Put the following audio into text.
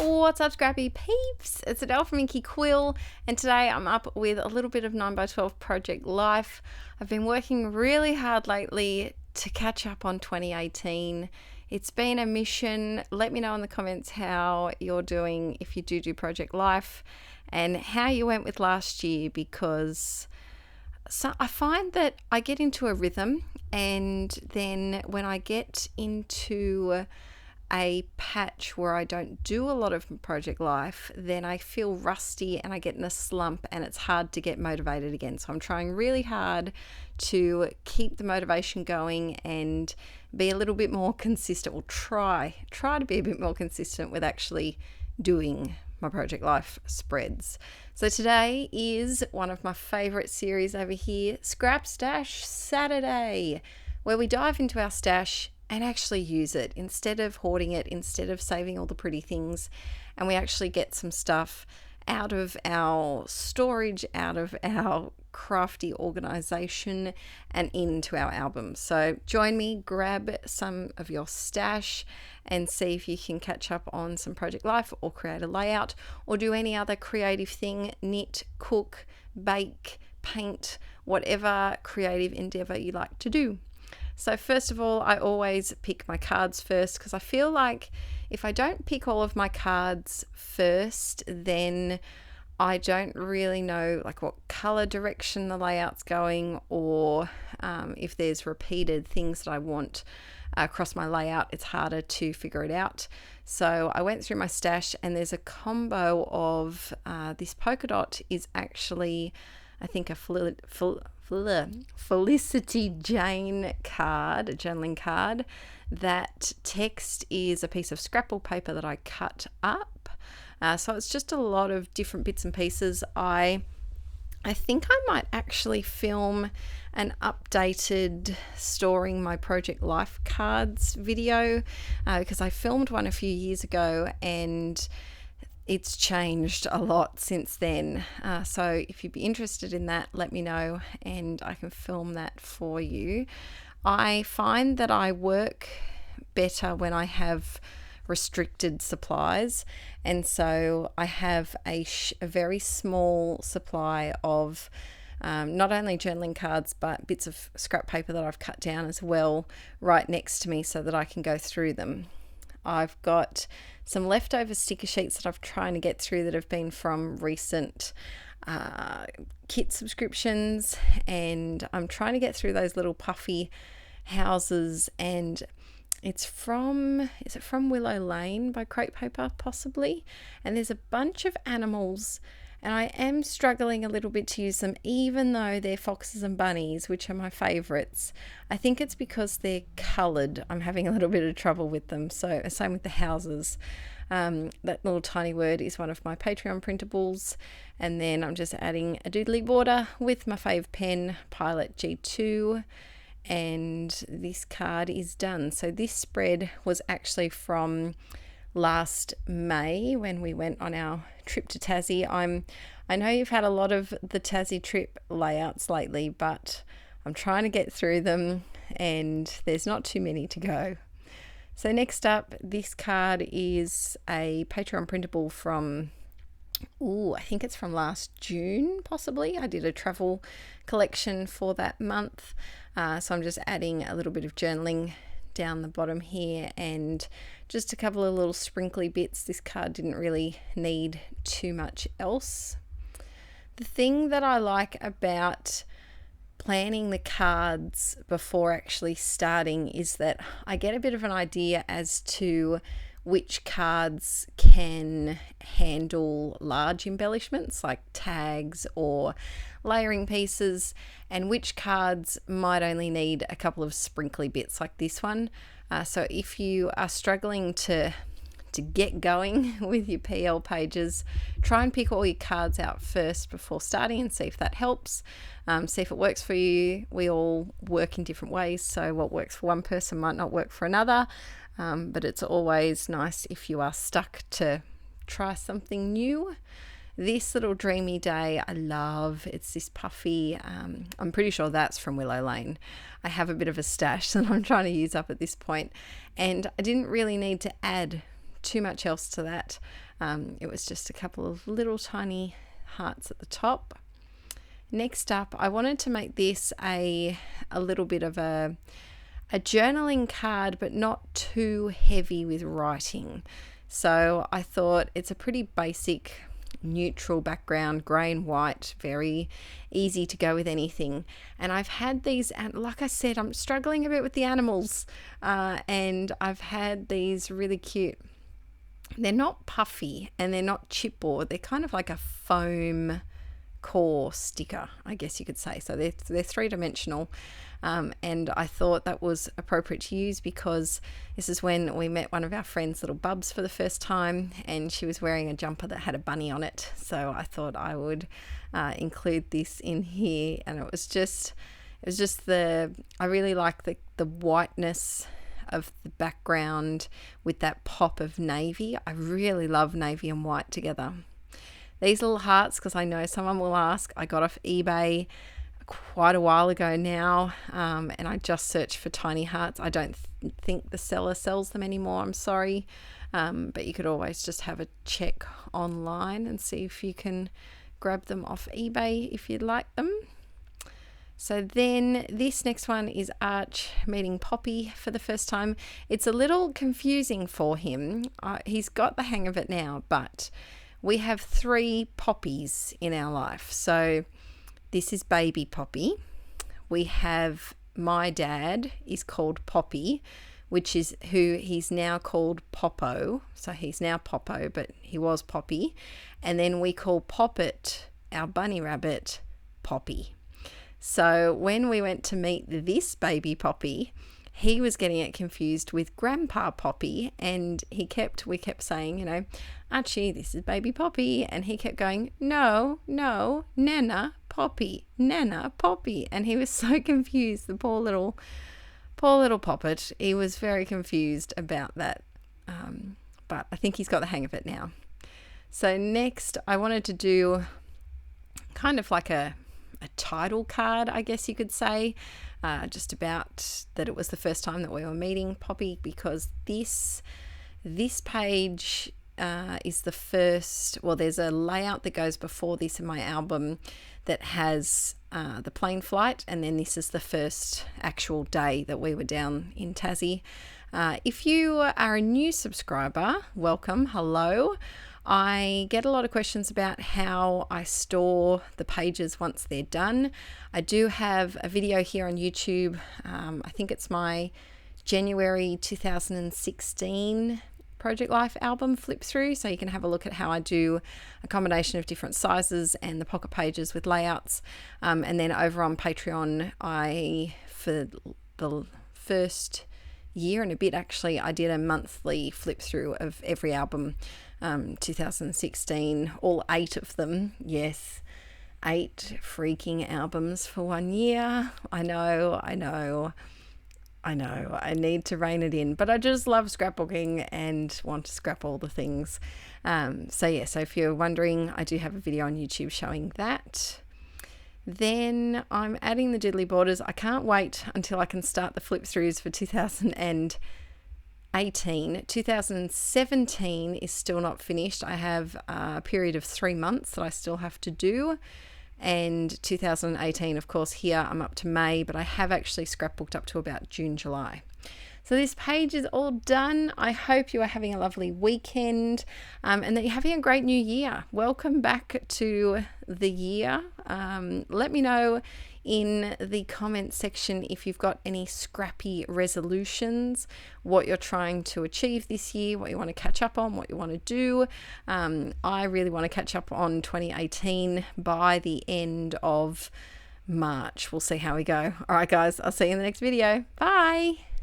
What's up, scrappy peeps? It's Adele from Inkie Quill, and today I'm up with a little bit of 9x12 project life. I've been working really hard lately to catch up on 2018. It's been a mission. Let me know in the comments how you're doing if you do project life and how you went with last year, because I find that I get into a rhythm, and then when I get into a patch where I don't do a lot of project life, then I feel rusty and I get in a slump and it's hard to get motivated again. So I'm trying really hard to keep the motivation going and be a little bit more consistent, or try to be a bit more consistent with actually doing my project life spreads. So today is one of my favorite series over here, Scrap Stash Saturday, where we dive into our stash and actually use it instead of hoarding it, instead of saving all the pretty things, and we actually get some stuff out of our storage, out of our crafty organization, and into our album. So join me, grab some of your stash and see if you can catch up on some project life or create a layout or do any other creative thing, knit, cook, bake, paint, whatever creative endeavor you like to do. So first of all, I always pick my cards first, because I feel like if I don't pick all of my cards first, then I don't really know like what color direction the layout's going, or if there's repeated things that I want across my layout, it's harder to figure it out. So I went through my stash, and there's a combo of this polka dot is actually, I think, a Felicity Jane card, a journaling card. That text is a piece of scrapple paper that I cut up. So it's just a lot of different bits and pieces. I think I might actually film an updated storing my project life cards video, because I filmed one a few years ago and it's changed a lot since then. So if you'd be interested in that, let me know and I can film that for you. I find that I work better when I have restricted supplies, and so I have a very small supply of not only journaling cards but bits of scrap paper that I've cut down as well right next to me so that I can go through them. I've got some leftover sticker sheets that I've trying to get through that have been from recent kit subscriptions, and I'm trying to get through those little puffy houses, and it's from, is it from Willow Lane by Crate Paper possibly? And there's a bunch of animals, and I am struggling a little bit to use them, even though they're foxes and bunnies, which are my favorites. I think it's because they're colored. I'm having a little bit of trouble with them. So same with the houses. That little tiny word is one of my Patreon printables. And then I'm just adding a doodly border with my fave pen, Pilot G2. And this card is done. So this spread was actually from last May when we went on our trip to Tassie. I know you've had a lot of the Tassie trip layouts lately, but I'm trying to get through them and there's not too many to go. So next up, this card is a Patreon printable from, I think it's from last June possibly. I did a travel collection for that month. So I'm just adding a little bit of journaling down the bottom here and just a couple of little sprinkly bits. This card didn't really need too much else. The thing that I like about planning the cards before actually starting is that I get a bit of an idea as to which cards can handle large embellishments like tags or layering pieces, and which cards might only need a couple of sprinkly bits like this one. So if you are struggling to get going with your PL pages, try and pick all your cards out first before starting and see if that helps. See if it works for you. We all work in different ways, so what works for one person might not work for another. But it's always nice if you are stuck to try something new. This little dreamy day I love. It's this puffy, I'm pretty sure that's from Willow Lane. I have a bit of a stash that I'm trying to use up at this point, and I didn't really need to add too much else to that. It was just a couple of little tiny hearts at the top. Next up, I wanted to make this a little bit of a journaling card, but not too heavy with writing. So I thought it's a pretty basic neutral background, grey and white, very easy to go with anything. And I've had these, and like I said, I'm struggling a bit with the animals, and I've had these really cute. They're not puffy and they're not chipboard. They're kind of like a foam core sticker, I guess you could say. So they're three-dimensional, and I thought that was appropriate to use because this is when we met one of our friends, little Bubs, for the first time, and she was wearing a jumper that had a bunny on it. So I thought I would include this in here, and it was just I really like the whiteness of the background with that pop of navy. I really love navy and white together. These little hearts, because I know someone will ask, I got off eBay quite a while ago now, and I just searched for tiny hearts. I don't think the seller sells them anymore, I'm sorry, but you could always just have a check online and see if you can grab them off eBay if you'd like them. So then this next one is Arch meeting Poppy for the first time. It's a little confusing for him. He's got the hang of it now, but we have 3 Poppies in our life. So this is baby Poppy. We have my dad is called Poppy, which is who he's now called Popo. So he's now Popo, but he was Poppy. And then we call Poppet, our bunny rabbit, Poppy. So when we went to meet this baby Poppy, he was getting it confused with Grandpa Poppy, and we kept saying, you know, Archie, this is baby Poppy, and he kept going, no, Nana Poppy, and he was so confused, the poor little Poppet. He was very confused about that, but I think he's got the hang of it now. So next, I wanted to do kind of like a title card, I guess you could say, just about that it was the first time that we were meeting Poppy, because this page is the first, well, there's a layout that goes before this in my album that has the plane flight, and then this is the first actual day that we were down in Tassie. If you are a new subscriber, welcome, hello. I get a lot of questions about how I store the pages once they're done. I do have a video here on YouTube. I think it's my January 2016 Project Life album flip through, so you can have a look at how I do a combination of different sizes and the pocket pages with layouts. And then over on Patreon, for the first year and a bit actually, I did a monthly flip through of every album, 2016, all 8 of them. Yes, 8 freaking albums for 1 year. I know. I need to rein it in, but I just love scrapbooking and want to scrap all the things. So if you're wondering, I do have a video on YouTube showing that. Then I'm adding the diddly borders. I can't wait until I can start the flip throughs for 2018. 2017 is still not finished. I have a period of 3 months that I still have to do. And 2018, of course, here I'm up to May, but I have actually scrapbooked up to about June, July. So this page is all done. I hope you are having a lovely weekend, and that you're having a great new year. Welcome back to the year. Let me know in the comments section if you've got any scrappy resolutions, what you're trying to achieve this year, what you want to catch up on, what you want to do. I really want to catch up on 2018 by the end of March. We'll see how we go. All right, guys, I'll see you in the next video. Bye.